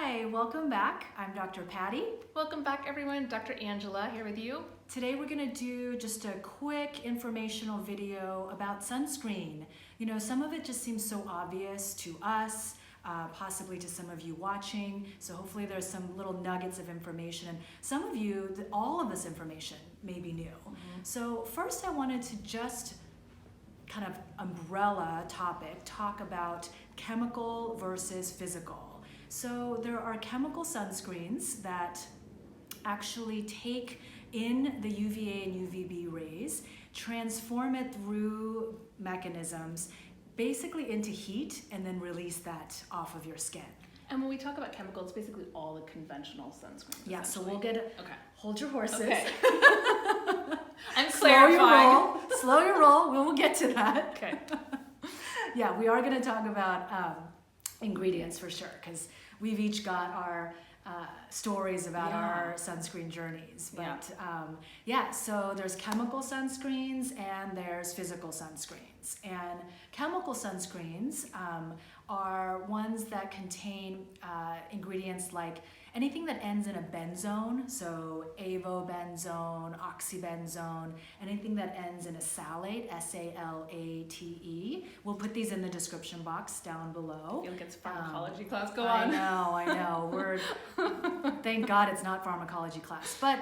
Hi, welcome back. I'm Dr. Patty. Welcome back, everyone. Dr. Angela here with you. Today we're going to do just a quick informational video about sunscreen. You know, some of it just seems so obvious to us, possibly to some of you watching. So hopefully there's some little nuggets of information. And some of you, all of this information may be new. So first I wanted to just kind of umbrella topic, talk about chemical versus physical. So there are chemical sunscreens that actually take in the UVA and UVB rays, transform it through mechanisms, basically into heat, and then release that off of your skin. And when we talk about chemicals, basically all the conventional sunscreens. Yeah, so we'll get it. Okay. Hold your horses. Okay. I'm Slow your clarifying. roll. Slow your roll. We will get to that. Okay. Yeah, we are going to talk about ingredients for sure, because we've each got our stories about our sunscreen journeys. But so there's chemical sunscreens and there's physical sunscreens. And chemical sunscreens are ones that contain ingredients like anything that ends in a benzone, so avobenzone, oxybenzone, anything that ends in a salate, S-A-L-A-T-E. We'll put these in the description box down below. I feel like it's pharmacology class. Go on. I know. Thank God it's not pharmacology class. But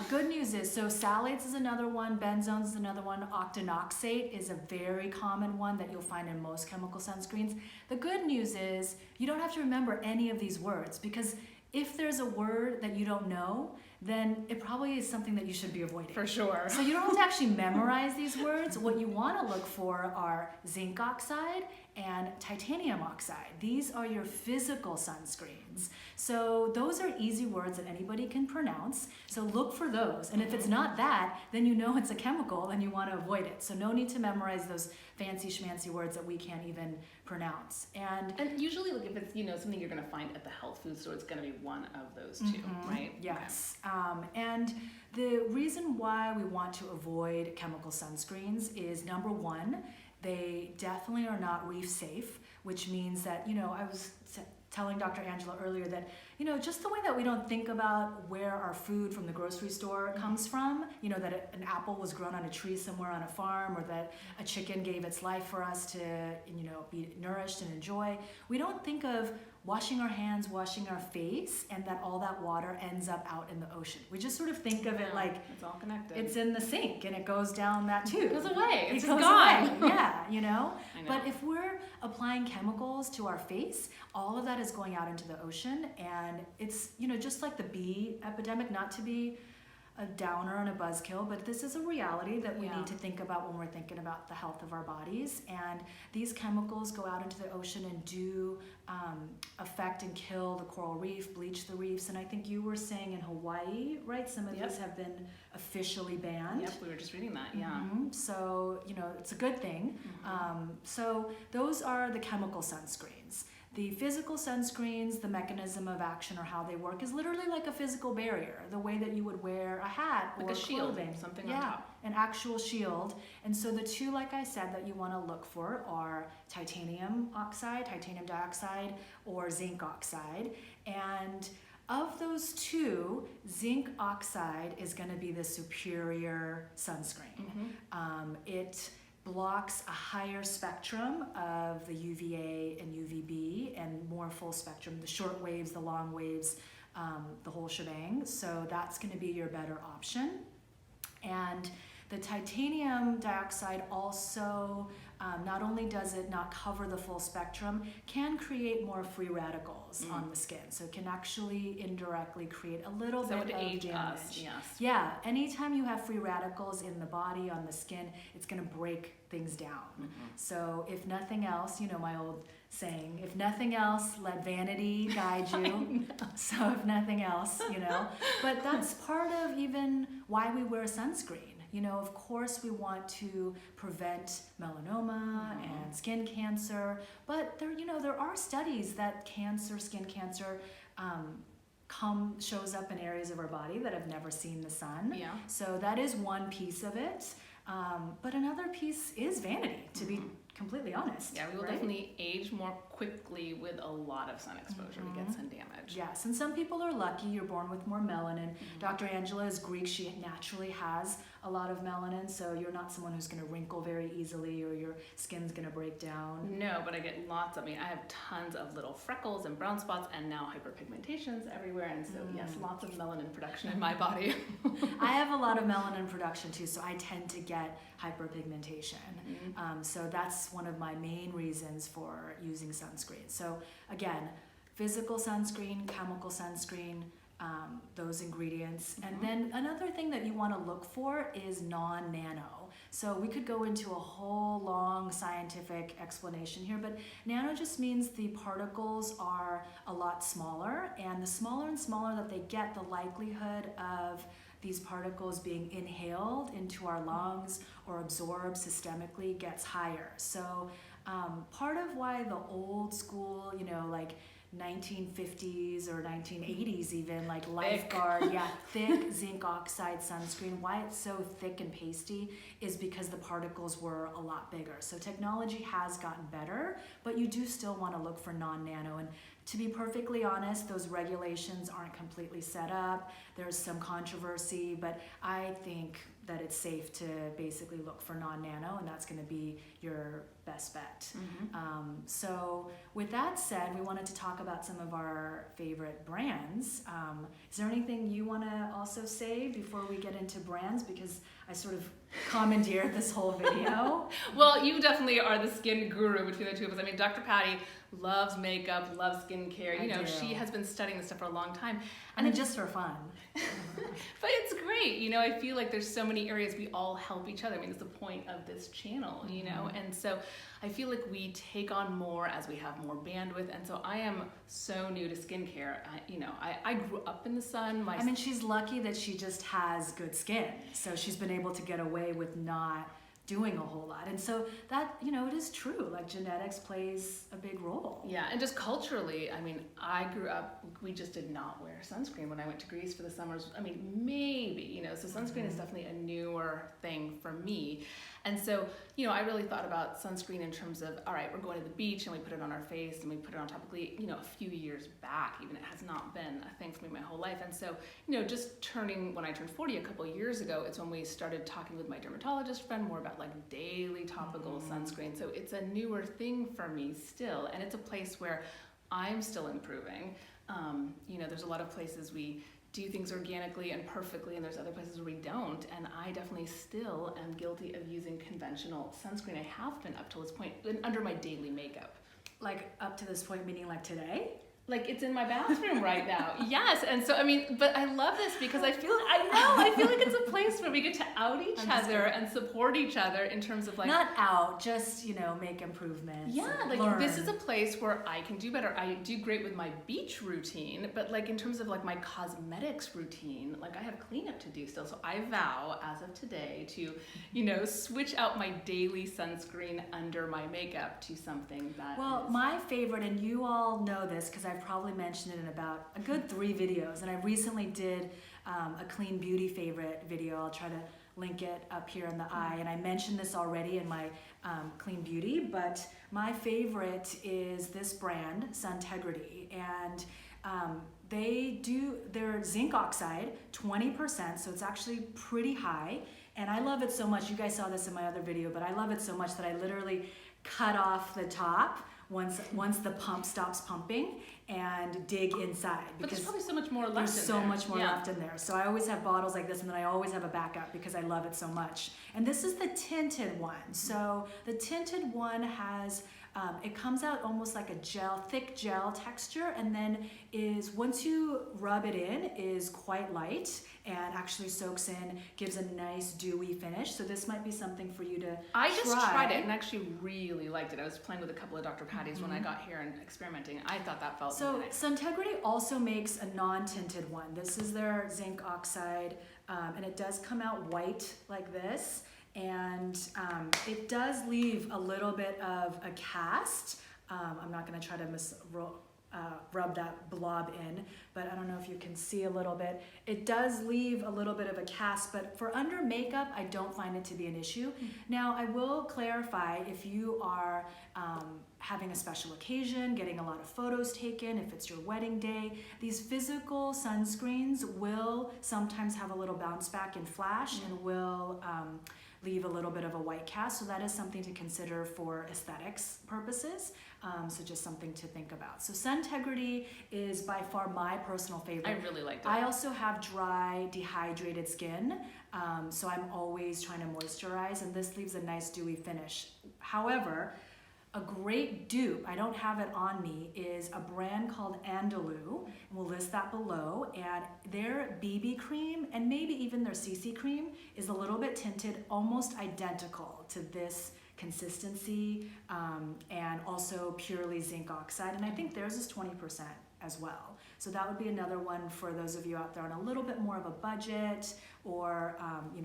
good news is, so salates is another one, benzones is another one, octinoxate is a very common one that you'll find in most chemical sunscreens. The good news is you don't have to remember any of these words, because if there's a word that you don't know, then it probably is something that you should be avoiding. For sure. So you don't have to actually memorize these words. What you want to look for are zinc oxide and titanium oxide. These are your physical sunscreens. So those are easy words that anybody can pronounce. So look for those. And if it's not that, then you know it's a chemical and you want to avoid it. So no need to memorize those fancy schmancy words that we can't even pronounce. And usually, like, if it's something you're going to find at the health food store, it's going to be one of those two, right? Yes. Okay. And the reason why we want to avoid chemical sunscreens is, number one, they definitely are not reef safe, which means that, I was telling Dr. Angela earlier that, just the way that we don't think about where our food from the grocery store comes from, that an apple was grown on a tree somewhere on a farm, or that a chicken gave its life for us to, be nourished and enjoy. We don't think of washing our hands, washing our face, and that all that water ends up out in the ocean. We just sort of think of it like it's all connected. It's in the sink and it goes down that tube. It goes away. It's goes gone. Away. Yeah, I know. But if we're applying chemicals to our face, all of that is going out into the ocean, and it's just like the bee epidemic, not to be a downer and a buzzkill, but this is a reality that we need to think about when we're thinking about the health of our bodies. And these chemicals go out into the ocean and do affect and kill the coral reef, bleach the reefs. And I think you were saying in Hawaii, right? Some of these have been officially banned. Yep, we were just reading that, So, it's a good thing. So those are the chemical sunscreens. The physical sunscreens, the mechanism of action or how they work is literally like a physical barrier, the way that you would wear a hat or like a shield, clothing. Something on top. An actual shield. And so the two, like I said, that you want to look for are titanium oxide, titanium dioxide, or zinc oxide. And of those two, zinc oxide is going to be the superior sunscreen. It blocks a higher spectrum of the UVA and UVB and more full spectrum, the short waves, the long waves, the whole shebang. So that's going to be your better option. And the titanium dioxide also, not only does it not cover the full spectrum, can create more free radicals on the skin. So it can actually indirectly create a little bit of damage. Yeah, anytime you have free radicals in the body, on the skin, it's going to break things down. So if nothing else, my old saying, if nothing else, let vanity guide you. So if nothing else, but that's part of even why we wear sunscreen. Of course we want to prevent melanoma and skin cancer, but there are studies that skin cancer, shows up in areas of our body that have never seen the sun. Yeah. So that is one piece of it. But another piece is vanity, to be completely honest. Yeah, we will right? definitely age more quickly with a lot of sun exposure to get sun damage. Yes, and some people are lucky, you're born with more melanin. Dr. Angela is Greek, she naturally has a lot of melanin, so you're not someone who's gonna wrinkle very easily or your skin's gonna break down. No, but I get lots of, I have tons of little freckles and brown spots and now hyperpigmentations everywhere, and so yes, lots of melanin production in my body. I have a lot of melanin production too, so I tend to get hyperpigmentation. So that's one of my main reasons for using sunscreen. So again, physical sunscreen, chemical sunscreen, those ingredients. And then another thing that you want to look for is non-nano. So we could go into a whole long scientific explanation here, but nano just means the particles are a lot smaller, and the smaller and smaller that they get, the likelihood of these particles being inhaled into our lungs or absorbed systemically gets higher. So part of why the old school, like 1950s or 1980s even, like Lifeguard, thick zinc oxide sunscreen, why it's so thick and pasty is because the particles were a lot bigger. So technology has gotten better, but you do still want to look for non-nano. And to be perfectly honest, those regulations aren't completely set up. There's some controversy, but I think that it's safe to basically look for non-nano, and that's going to be your best bet. So with that said, we wanted to talk about some of our favorite brands. Is there anything you want to also say before we get into brands? Because I sort of commandeered this whole video. Well, you definitely are the skin guru between the two of us. Dr. Patty loves makeup, loves skincare. She has been studying this stuff for a long time. And it's just for fun. But it's great. I feel like there's so many areas we all help each other. It's the point of this channel, and so I feel like we take on more as we have more bandwidth. And so I am so new to skincare. I grew up in the sun. She's lucky that she just has good skin. So she's been able to get away with not doing a whole lot. And so that, it is true. Like genetics plays a big role. Yeah, and just culturally, I grew up, we just did not wear sunscreen when I went to Greece for the summers. Maybe, so sunscreen is definitely a newer thing for me. And so, I really thought about sunscreen in terms of, all right, we're going to the beach and we put it on our face and we put it on topically, a few years back, even it has not been a thing for me my whole life. And so, just when I turned 40 a couple of years ago, it's when we started talking with my dermatologist friend more about like daily topical sunscreen. So it's a newer thing for me still, and it's a place where I'm still improving. There's a lot of places we do things organically and perfectly, and there's other places where we don't, and I definitely still am guilty of using conventional sunscreen. I have been up till this point under my daily makeup. Like up to this point, meaning like today? Like it's in my bathroom right now. Yes, and so but I love this because I feel like it's a place where we get to out each other and support each other in terms of like not out, just make improvements. Yeah, like learn. This is a place where I can do better. I do great with my beach routine, but like in terms of like my cosmetics routine, like I have cleanup to do still. So I vow as of today to, switch out my daily sunscreen under my makeup to something that my favorite, and you all know this because I've probably mentioned it in about a good 3 videos, and I recently did a clean beauty favorite video. I'll try to link it up here in the eye, and I mentioned this already in my clean beauty, but my favorite is this brand, Suntegrity, and they're zinc oxide, 20%, so it's actually pretty high, and I love it so much. You guys saw this in my other video, but I love it so much that I literally cut off the top once the pump stops pumping and dig inside. But there's probably so much more left in there. There's so much more left in there. So I always have bottles like this, and then I always have a backup because I love it so much. And this is the tinted one. So the tinted one has, it comes out almost like a thick gel texture, and then once you rub it in, is quite light and actually soaks in, gives a nice dewy finish. So this might be something for you to try. I just tried it and actually really liked it. I was playing with a couple of Dr. Patties when I got here and experimenting. I thought that felt so nice. Suntegrity also makes a non-tinted one. This is their zinc oxide, and it does come out white like this, and it does leave a little bit of a cast. I'm not going to try to rub that blob in, but I don't know if you can see a little bit. It does leave a little bit of a cast, but for under makeup, I don't find it to be an issue. Now, I will clarify, if you are having a special occasion, getting a lot of photos taken, if it's your wedding day, these physical sunscreens will sometimes have a little bounce back and flash and will leave a little bit of a white cast, so that is something to consider for aesthetics purposes. So just something to think about. So Suntegrity is by far my personal favorite. I really liked it. I also have dry, dehydrated skin, so I'm always trying to moisturize, and this leaves a nice dewy finish. However, a great dupe, I don't have it on me, is a brand called Andalou, and we'll list that below, and their BB cream and maybe even their CC cream is a little bit tinted, almost identical to this consistency, and also purely zinc oxide, and I think theirs is 20% as well. So that would be another one for those of you out there on a little bit more of a budget, or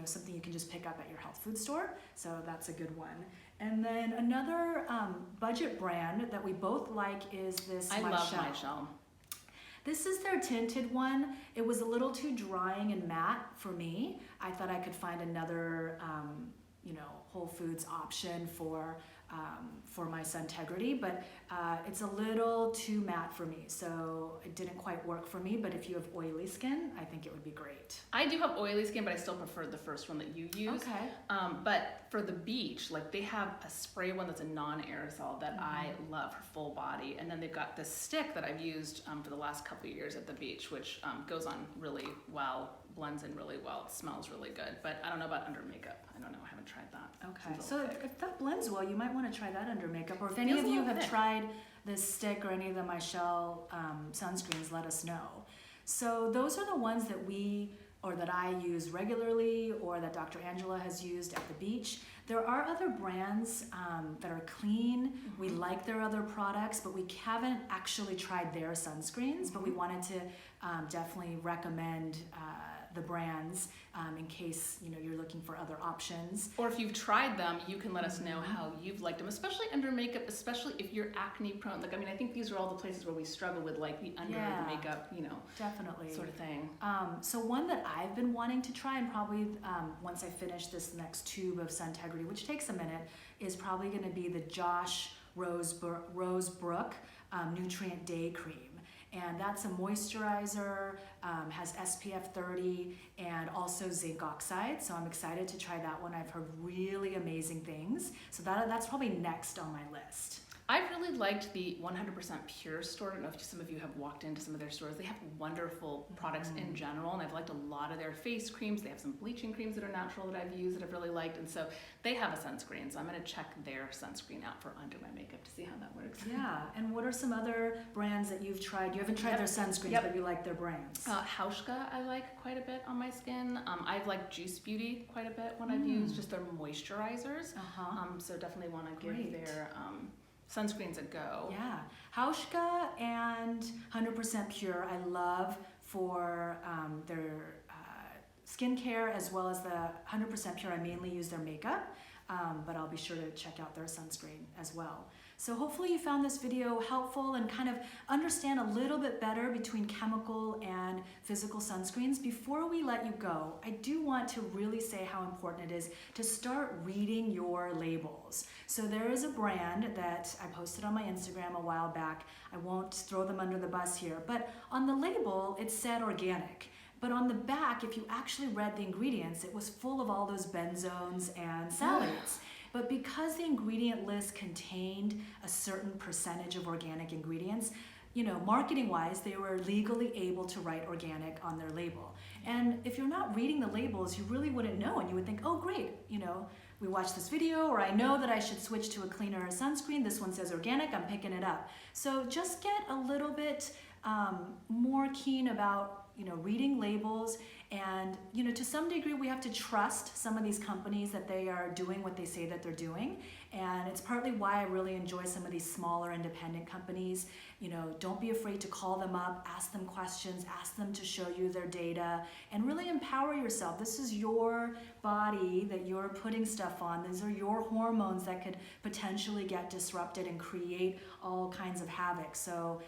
something you can just pick up at your health food store. So that's a good one. And then another budget brand that we both like is this I love MyChelle. This is their tinted one. It was a little too drying and matte for me. I thought I could find another Whole Foods option for my Suntegrity, but it's a little too matte for me, so it didn't quite work for me. But if you have oily skin, I think it would be great. I do have oily skin, but I still prefer the first one that you use. Okay. But for the beach, like, they have a spray one that's a non-aerosol that I love for full body, and then they've got this stick that I've used for the last couple of years at the beach, which goes on really well, blends in really well, it smells really good. But I don't know about under makeup. I don't know, I haven't tried that. Okay, so if that blends well, you might want to try that under makeup. Or if any of you have tried this stick or any of the MyChelle sunscreens, let us know. So those are the ones that that I use regularly, or that Dr. Angela has used at the beach. There are other brands that are clean. We like their other products, but we haven't actually tried their sunscreens, but we wanted to definitely recommend the brands in case you're looking for other options. Or if you've tried them, you can let us know how you've liked them, especially under makeup, especially if you're acne prone. Like, I mean, I think these are all the places where we struggle with, like, the under the makeup, definitely sort of thing. So one that I've been wanting to try, and probably once I finish this next tube of Suntegrity, which takes a minute, is probably going to be the Josh Rosebrook Nutrient Day Cream. And that's a moisturizer, has SPF 30, and also zinc oxide. So I'm excited to try that one. I've heard really amazing things. So that's probably next on my list. I really liked the 100% Pure store. I don't know if some of you have walked into some of their stores. They have wonderful products in general, and I've liked a lot of their face creams. They have some bleaching creams that are natural that I've used that I've really liked, and so they have a sunscreen. So I'm going to check their sunscreen out for under my makeup to see how that works. Yeah, and what are some other brands that you've tried? You haven't tried their sunscreens, but you like their brands. Hauschka I like quite a bit on my skin. I've liked Juice Beauty quite a bit when I've used just their moisturizers. So definitely want to give their sunscreens a go. Yeah, Hauschka and 100% Pure I love for their skincare, as well as the 100% Pure I mainly use their makeup, but I'll be sure to check out their sunscreen as well. So hopefully you found this video helpful and kind of understand a little bit better between chemical and physical sunscreens. Before we let you go, I do want to really say how important it is to start reading your labels. So there is a brand that I posted on my Instagram a while back. I won't throw them under the bus here, but on the label it said organic. But on the back, if you actually read the ingredients, it was full of all those benzones and phthalates. But because the ingredient list contained a certain percentage of organic ingredients, marketing-wise, they were legally able to write organic on their label. And if you're not reading the labels, you really wouldn't know, and you would think, oh, great, we watched this video, or I know that I should switch to a cleaner sunscreen. This one says organic, I'm picking it up. So just get a little bit more keen about, reading labels, and, to some degree we have to trust some of these companies that they are doing what they say that they're doing. And it's partly why I really enjoy some of these smaller independent companies. Don't be afraid to call them up, ask them questions, ask them to show you their data, and really empower yourself. This is your body that you're putting stuff on. These are your hormones that could potentially get disrupted and create all kinds of havoc. So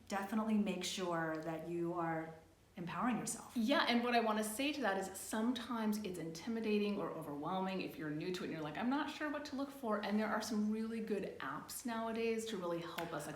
definitely make sure that you are empowering yourself. Yeah, and what I want to say to that is sometimes it's intimidating or overwhelming if you're new to it and you're like, I'm not sure what to look for. And there are some really good apps nowadays to really help us,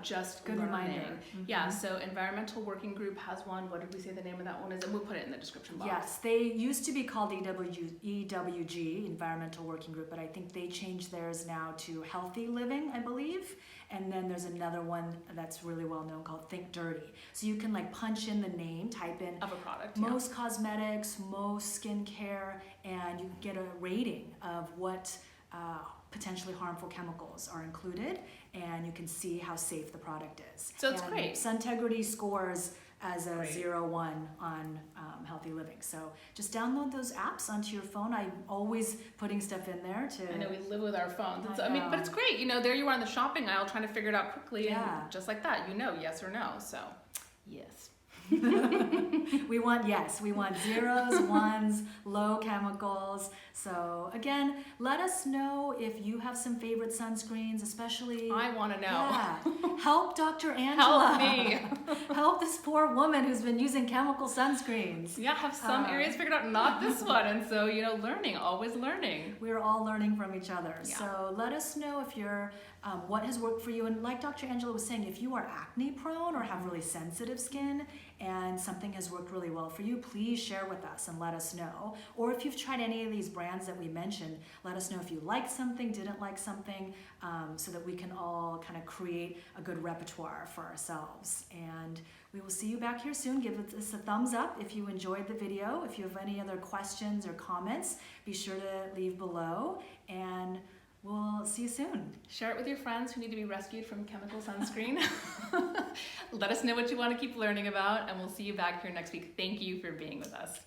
just good learning. reminder. Yeah, so Environmental Working Group has one. What did we say the name of that one is? And we'll put it in the description box. Yes, they used to be called EWG, Environmental Working Group, but I think they changed theirs now to Healthy Living, I believe. And then there's another one that's really well known called Think Dirty. So you can punch in the name, type in of a product, most cosmetics, most skincare, and you get a rating of what potentially harmful chemicals are included, and you can see how safe the product is. So it's great. Suntegrity scores as a Great. 0-1 on Healthy Living. So just download those apps onto your phone. I'm always putting stuff in there to... I know we live with our phones. I know. But it's great. There you are in the shopping aisle trying to figure it out quickly. Yeah. And just like that, yes or no. So, yes. We want zeros, ones, low chemicals. So again, let us know if you have some favorite sunscreens, especially... I want to know. Yeah. Help Dr. Angela. Help me. Help this poor woman who's been using chemical sunscreens. Yeah, have some areas figured out, not this one. And so, always learning. We're all learning from each other. Yeah. So let us know if you're, what has worked for you. And like Dr. Angela was saying, if you are acne prone or have really sensitive skin and something has worked really well for you, please share with us and let us know. Or if you've tried any of these brands that we mentioned, let us know if you liked something, didn't like something, so that we can all kind of create a good repertoire for ourselves. And we will see you back here soon. Give us a thumbs up if you enjoyed the video. If you have any other questions or comments, be sure to leave below, and we'll see you soon. Share it with your friends who need to be rescued from chemical sunscreen. Let us know what you want to keep learning about, and we'll see you back here next week. Thank you for being with us.